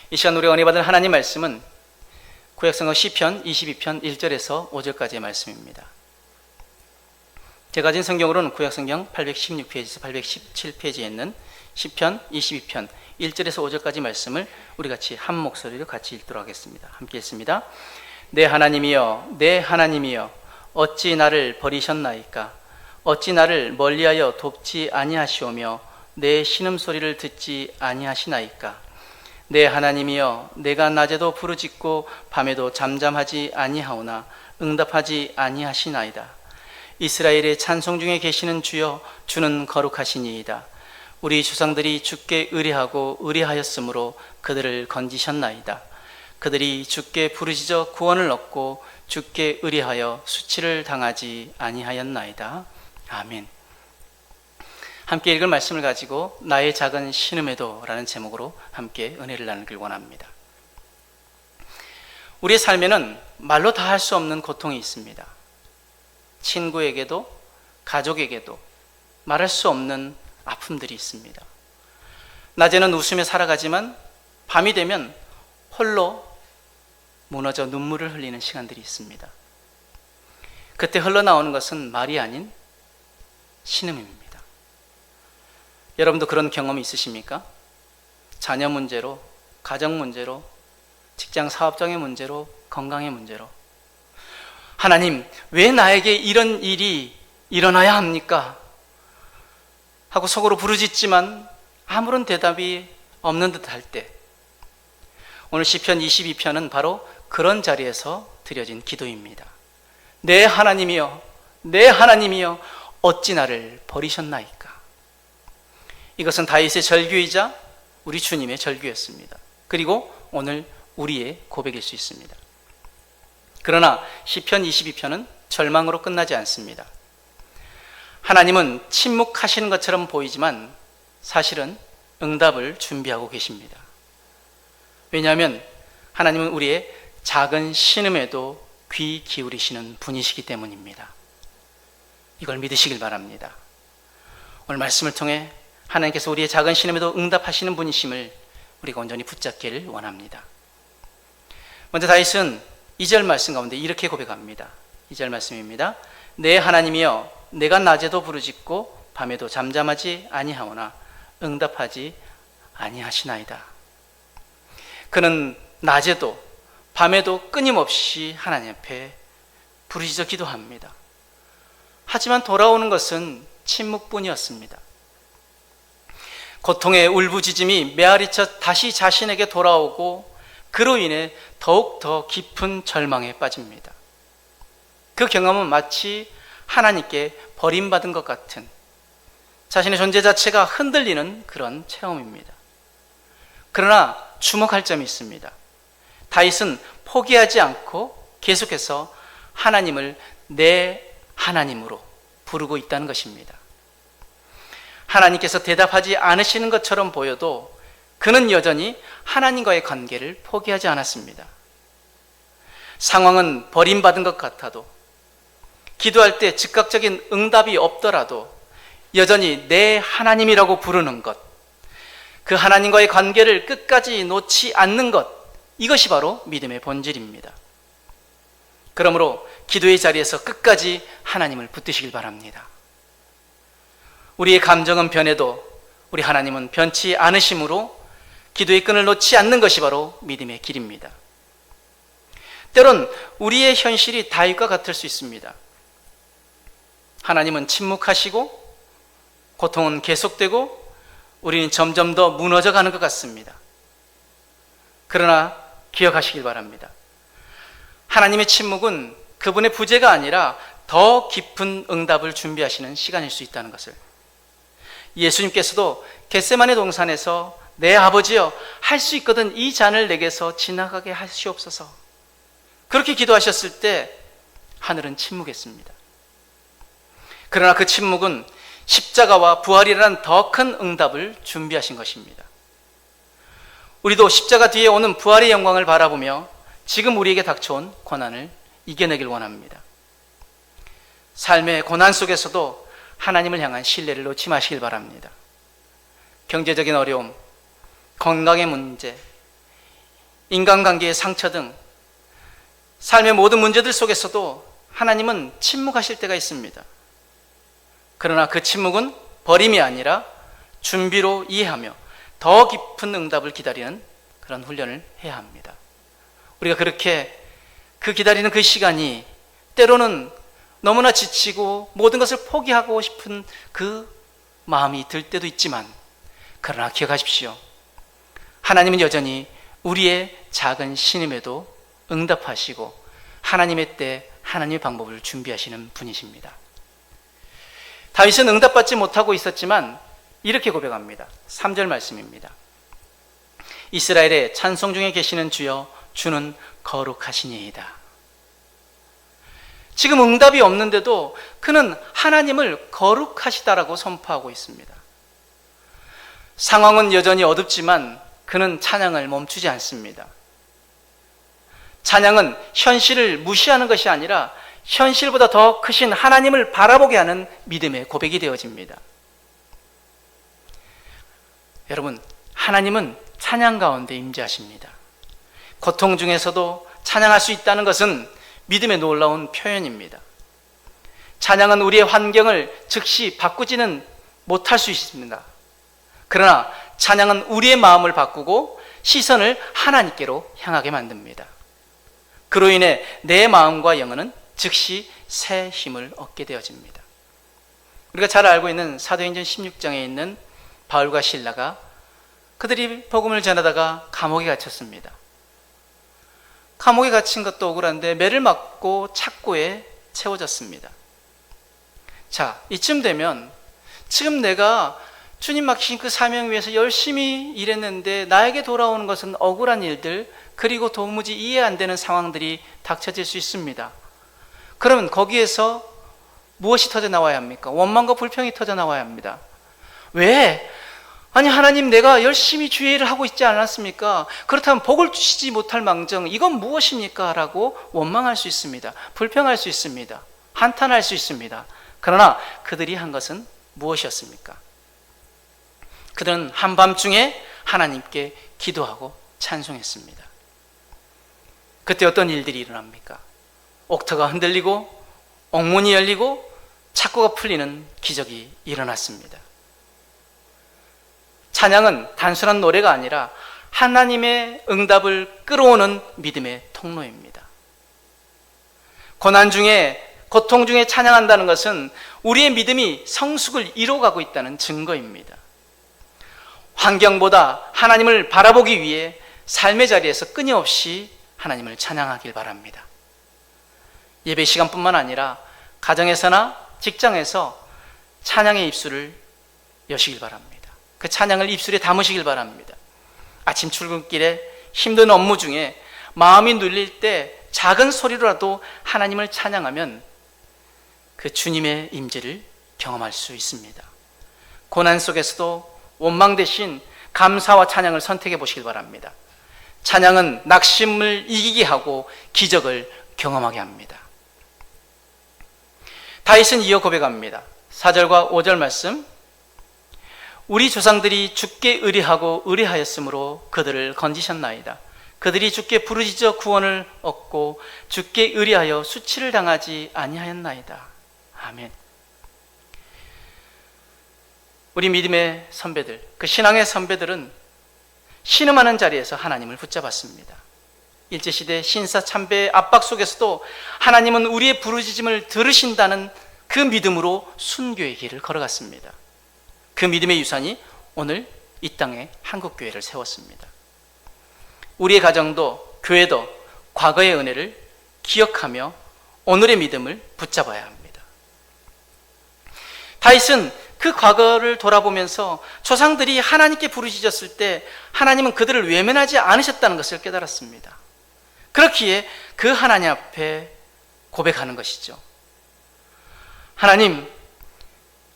이 시간 우리가 은혜 받은 하나님 말씀은 구약성경 시편 22편 1절에서 5절까지의 말씀입니다. 제가 가진 성경으로는 구약성경 816페이지에서 817페이지에 있는 시편 22편 1절에서 5절까지 말씀을 우리 같이 한 목소리로 같이 읽도록 하겠습니다. 함께 읽습니다. 내 하나님이여, 내 하나님이여, 어찌 나를 버리셨나이까? 어찌 나를 멀리하여 돕지 아니하시오며 내 신음소리를 듣지 아니하시나이까? 내 하나님이여, 내가 낮에도 부르짖고 밤에도 잠잠하지 아니하오나 응답하지 아니하시나이다. 이스라엘의 찬송 중에 계시는 주여, 주는 거룩하시니이다. 우리 조상들이 주께 의뢰하고 의뢰하였으므로 그들을 건지셨나이다. 그들이 주께 부르짖어 구원을 얻고 주께 의뢰하여 수치를 당하지 아니하였나이다. 아멘. 함께 읽을 말씀을 가지고 나의 작은 신음에도 라는 제목으로 함께 은혜를 나누길 원합니다. 우리의 삶에는 말로 다 할 수 없는 고통이 있습니다. 친구에게도 가족에게도 말할 수 없는 아픔들이 있습니다. 낮에는 웃으며 살아가지만 밤이 되면 홀로 무너져 눈물을 흘리는 시간들이 있습니다. 그때 흘러나오는 것은 말이 아닌 신음입니다. 여러분도 그런 경험이 있으십니까? 자녀 문제로, 가정 문제로, 직장 사업장의 문제로, 건강의 문제로. 하나님, 왜 나에게 이런 일이 일어나야 합니까? 하고 속으로 부르짖지만 아무런 대답이 없는 듯 할 때, 오늘 시편 22편은 바로 그런 자리에서 드려진 기도입니다. 내 하나님이여, 내 하나님이여, 어찌 나를 버리셨나이까? 이것은 다윗의 절규이자 우리 주님의 절규였습니다. 그리고 오늘 우리의 고백일 수 있습니다. 그러나 시편 22편은 절망으로 끝나지 않습니다. 하나님은 침묵하시는 것처럼 보이지만 사실은 응답을 준비하고 계십니다. 왜냐하면 하나님은 우리의 작은 신음에도 귀 기울이시는 분이시기 때문입니다. 이걸 믿으시길 바랍니다. 오늘 말씀을 통해 하나님께서 우리의 작은 신음에도 응답하시는 분이심을 우리가 온전히 붙잡기를 원합니다. 먼저 다윗은 2절 말씀 가운데 이렇게 고백합니다. 2절 말씀입니다. 내 하나님이여, 내가 낮에도 부르짖고 밤에도 잠잠하지 아니하오나 응답하지 아니하시나이다. 그는 낮에도 밤에도 끊임없이 하나님 앞에 부르짖어 기도합니다. 하지만 돌아오는 것은 침묵뿐이었습니다. 고통의 울부짖음이 메아리쳐 다시 자신에게 돌아오고 그로 인해 더욱더 깊은 절망에 빠집니다. 그 경험은 마치 하나님께 버림받은 것 같은, 자신의 존재 자체가 흔들리는 그런 체험입니다. 그러나 주목할 점이 있습니다. 다윗은 포기하지 않고 계속해서 하나님을 내 하나님으로 부르고 있다는 것입니다. 하나님께서 대답하지 않으시는 것처럼 보여도 그는 여전히 하나님과의 관계를 포기하지 않았습니다. 상황은 버림받은 것 같아도, 기도할 때 즉각적인 응답이 없더라도 여전히 내 하나님이라고 부르는 것, 그 하나님과의 관계를 끝까지 놓지 않는 것, 이것이 바로 믿음의 본질입니다. 그러므로 기도의 자리에서 끝까지 하나님을 붙드시길 바랍니다. 우리의 감정은 변해도 우리 하나님은 변치 않으심으로 기도의 끈을 놓지 않는 것이 바로 믿음의 길입니다. 때론 우리의 현실이 다윗과 같을 수 있습니다. 하나님은 침묵하시고 고통은 계속되고 우리는 점점 더 무너져가는 것 같습니다. 그러나 기억하시길 바랍니다. 하나님의 침묵은 그분의 부재가 아니라 더 깊은 응답을 준비하시는 시간일 수 있다는 것을, 예수님께서도 겟세마네 동산에서 내 아버지여, 할 수 있거든 이 잔을 내게서 지나가게 하시옵소서, 그렇게 기도하셨을 때 하늘은 침묵했습니다. 그러나 그 침묵은 십자가와 부활이라는 더 큰 응답을 준비하신 것입니다. 우리도 십자가 뒤에 오는 부활의 영광을 바라보며 지금 우리에게 닥쳐온 고난을 이겨내길 원합니다. 삶의 고난 속에서도 하나님을 향한 신뢰를 놓지 마시길 바랍니다. 경제적인 어려움, 건강의 문제, 인간관계의 상처 등 삶의 모든 문제들 속에서도 하나님은 침묵하실 때가 있습니다. 그러나 그 침묵은 버림이 아니라 준비로 이해하며 더 깊은 응답을 기다리는 그런 훈련을 해야 합니다. 우리가 그렇게 그 기다리는 그 시간이 때로는 너무나 지치고 모든 것을 포기하고 싶은 그 마음이 들 때도 있지만, 그러나 기억하십시오. 하나님은 여전히 우리의 작은 신임에도 응답하시고 하나님의 때 하나님의 방법을 준비하시는 분이십니다. 다윗은 응답받지 못하고 있었지만 이렇게 고백합니다. 3절 말씀입니다. 이스라엘의 찬송 중에 계시는 주여, 주는 거룩하시니이다. 지금 응답이 없는데도 그는 하나님을 거룩하시다라고 선포하고 있습니다. 상황은 여전히 어둡지만 그는 찬양을 멈추지 않습니다. 찬양은 현실을 무시하는 것이 아니라 현실보다 더 크신 하나님을 바라보게 하는 믿음의 고백이 되어집니다. 여러분, 하나님은 찬양 가운데 임재하십니다. 고통 중에서도 찬양할 수 있다는 것은 믿음의 놀라운 표현입니다. 찬양은 우리의 환경을 즉시 바꾸지는 못할 수 있습니다. 그러나 찬양은 우리의 마음을 바꾸고 시선을 하나님께로 향하게 만듭니다. 그로 인해 내 마음과 영혼은 즉시 새 힘을 얻게 되어집니다. 우리가 잘 알고 있는 사도행전 16장에 있는 바울과 실라가 그들이 복음을 전하다가 감옥에 갇혔습니다. 감옥에 갇힌 것도 억울한데 매를 맞고 착고에 채워졌습니다. 자, 이쯤 되면 지금 내가 주님 맡기신 그 사명 위해서 열심히 일했는데 나에게 돌아오는 것은 억울한 일들, 그리고 도무지 이해 안 되는 상황들이 닥쳐질 수 있습니다. 그러면 거기에서 무엇이 터져 나와야 합니까? 원망과 불평이 터져 나와야 합니다. 왜? 아니, 하나님, 내가 열심히 주의 일을 하고 있지 않았습니까? 그렇다면 복을 주시지 못할 망정, 이건 무엇입니까? 라고 원망할 수 있습니다. 불평할 수 있습니다. 한탄할 수 있습니다. 그러나 그들이 한 것은 무엇이었습니까? 그들은 한밤중에 하나님께 기도하고 찬송했습니다. 그때 어떤 일들이 일어납니까? 옥터가 흔들리고 옥문이 열리고 착고가 풀리는 기적이 일어났습니다. 찬양은 단순한 노래가 아니라 하나님의 응답을 끌어오는 믿음의 통로입니다. 고난 중에, 고통 중에 찬양한다는 것은 우리의 믿음이 성숙을 이뤄가고 있다는 증거입니다. 환경보다 하나님을 바라보기 위해 삶의 자리에서 끊임없이 하나님을 찬양하길 바랍니다. 예배 시간뿐만 아니라 가정에서나 직장에서 찬양의 입술을 여시길 바랍니다. 그 찬양을 입술에 담으시길 바랍니다. 아침 출근길에 힘든 업무 중에 마음이 눌릴 때 작은 소리로라도 하나님을 찬양하면 그 주님의 임재를 경험할 수 있습니다. 고난 속에서도 원망 대신 감사와 찬양을 선택해 보시길 바랍니다. 찬양은 낙심을 이기게 하고 기적을 경험하게 합니다. 다윗은 이어 고백합니다. 4절과 5절 말씀. 우리 조상들이 주께 의뢰하고 의뢰하였으므로 그들을 건지셨나이다. 그들이 주께 부르짖어 구원을 얻고 주께 의뢰하여 수치를 당하지 아니하였나이다. 아멘. 우리 믿음의 선배들, 그 신앙의 선배들은 신음하는 자리에서 하나님을 붙잡았습니다. 일제시대 신사 참배의 압박 속에서도 하나님은 우리의 부르짖음을 들으신다는 그 믿음으로 순교의 길을 걸어갔습니다. 그 믿음의 유산이 오늘 이 땅에 한국교회를 세웠습니다. 우리의 가정도 교회도 과거의 은혜를 기억하며 오늘의 믿음을 붙잡아야 합니다. 다윗은 그 과거를 돌아보면서 조상들이 하나님께 부르짖었을 때 하나님은 그들을 외면하지 않으셨다는 것을 깨달았습니다. 그렇기에 그 하나님 앞에 고백하는 것이죠. 하나님,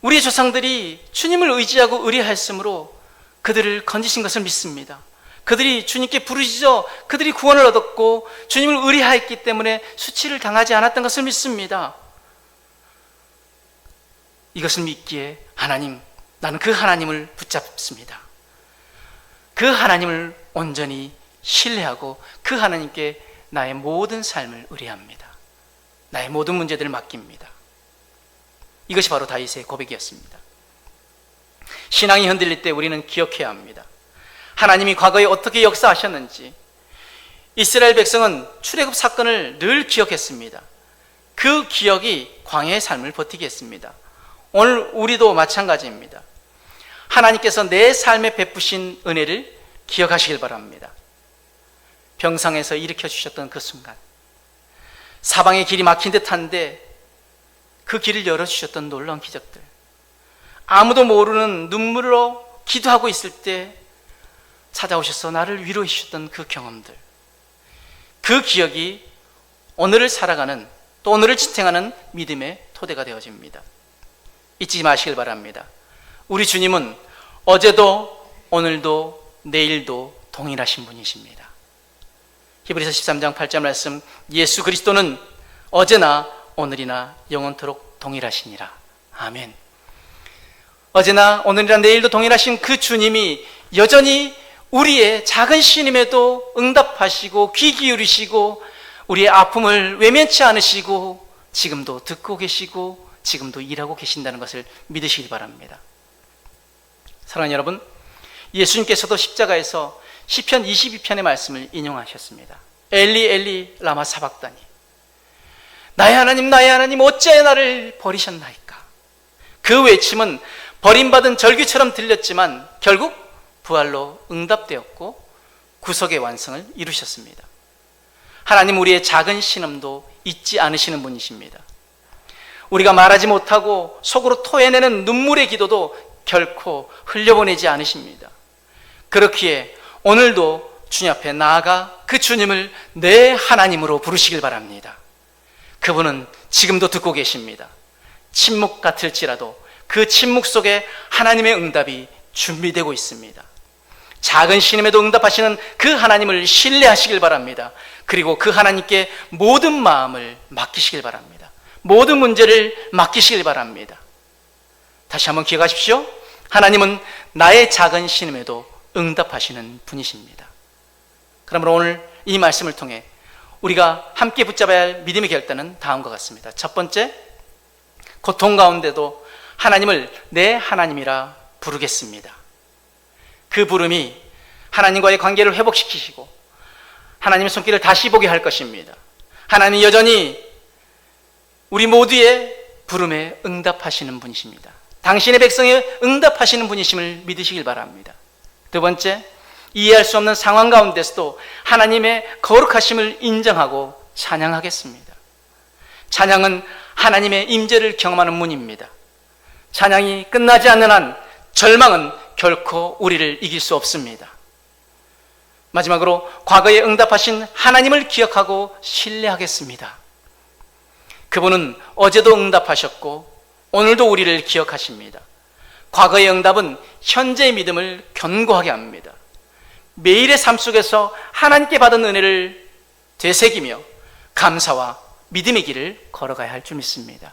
우리 조상들이 주님을 의지하고 의뢰하였으므로 그들을 건지신 것을 믿습니다. 그들이 주님께 부르짖어 그들이 구원을 얻었고 주님을 의뢰하였기 때문에 수치를 당하지 않았던 것을 믿습니다. 이것을 믿기에 하나님, 나는 그 하나님을 붙잡습니다. 그 하나님을 온전히 신뢰하고 그 하나님께 나의 모든 삶을 의뢰합니다. 나의 모든 문제들을 맡깁니다. 이것이 바로 다윗의 고백이었습니다. 신앙이 흔들릴 때 우리는 기억해야 합니다. 하나님이 과거에 어떻게 역사하셨는지. 이스라엘 백성은 출애굽 사건을 늘 기억했습니다. 그 기억이 광야의 삶을 버티게 했습니다. 오늘 우리도 마찬가지입니다. 하나님께서 내 삶에 베푸신 은혜를 기억하시길 바랍니다. 병상에서 일으켜 주셨던 그 순간, 사방의 길이 막힌 듯한데 그 길을 열어주셨던 놀라운 기적들, 아무도 모르는 눈물로 기도하고 있을 때 찾아오셔서 나를 위로해 주셨던 그 경험들, 그 기억이 오늘을 살아가는, 또 오늘을 지탱하는 믿음의 토대가 되어집니다. 잊지 마시길 바랍니다. 우리 주님은 어제도 오늘도 내일도 동일하신 분이십니다. 히브리서 13장 8절 말씀, 예수 그리스도는 어제나 오늘이나 영원토록 동일하시니라. 아멘. 어제나 오늘이나 내일도 동일하신 그 주님이 여전히 우리의 작은 신임에도 응답하시고 귀 기울이시고 우리의 아픔을 외면치 않으시고 지금도 듣고 계시고 지금도 일하고 계신다는 것을 믿으시기 바랍니다. 사랑하는 여러분, 예수님께서도 십자가에서 시편 22편의 말씀을 인용하셨습니다. 엘리 엘리 라마 사박다니, 나의 하나님 어찌하여 나를 버리셨나이까. 그 외침은 버림받은 절규처럼 들렸지만 결국 부활로 응답되었고 구속의 완성을 이루셨습니다. 하나님 우리의 작은 신음도 잊지 않으시는 분이십니다. 우리가 말하지 못하고 속으로 토해내는 눈물의 기도도 결코 흘려보내지 않으십니다. 그렇기에 오늘도 주님 앞에 나아가 그 주님을 내 하나님으로 부르시길 바랍니다. 그분은 지금도 듣고 계십니다. 침묵 같을지라도 그 침묵 속에 하나님의 응답이 준비되고 있습니다. 작은 신임에도 응답하시는 그 하나님을 신뢰하시길 바랍니다. 그리고 그 하나님께 모든 마음을 맡기시길 바랍니다. 모든 문제를 맡기시길 바랍니다. 다시 한번 기억하십시오. 하나님은 나의 작은 신임에도 응답하시는 분이십니다. 그러므로 오늘 이 말씀을 통해 우리가 함께 붙잡아야 할 믿음의 결단은 다음과 같습니다. 첫 번째, 고통 가운데도 하나님을 내 하나님이라 부르겠습니다. 그 부름이 하나님과의 관계를 회복시키시고 하나님의 손길을 다시 보게 할 것입니다. 하나님이 여전히 우리 모두의 부름에 응답하시는 분이십니다. 당신의 백성에 응답하시는 분이심을 믿으시길 바랍니다. 두 번째, 이해할 수 없는 상황 가운데서도 하나님의 거룩하심을 인정하고 찬양하겠습니다. 찬양은 하나님의 임재를 경험하는 문입니다. 찬양이 끝나지 않는 한 절망은 결코 우리를 이길 수 없습니다. 마지막으로 과거에 응답하신 하나님을 기억하고 신뢰하겠습니다. 그분은 어제도 응답하셨고 오늘도 우리를 기억하십니다. 과거의 응답은 현재의 믿음을 견고하게 합니다. 매일의 삶 속에서 하나님께 받은 은혜를 되새기며 감사와 믿음의 길을 걸어가야 할 줄 믿습니다.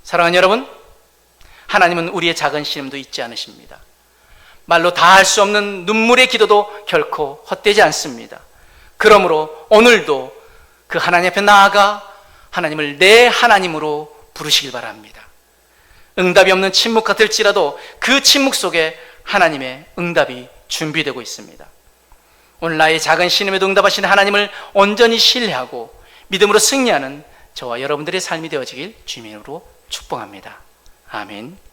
사랑하는 여러분, 하나님은 우리의 작은 신음도 잊지 않으십니다. 말로 다 할 수 없는 눈물의 기도도 결코 헛되지 않습니다. 그러므로 오늘도 그 하나님 앞에 나아가 하나님을 내 하나님으로 부르시길 바랍니다. 응답이 없는 침묵 같을지라도 그 침묵 속에 하나님의 응답이 준비되고 있습니다. 오늘 나의 작은 신음에도 응답하시는 하나님을 온전히 신뢰하고 믿음으로 승리하는 저와 여러분들의 삶이 되어지길 주님으로 축복합니다. 아멘.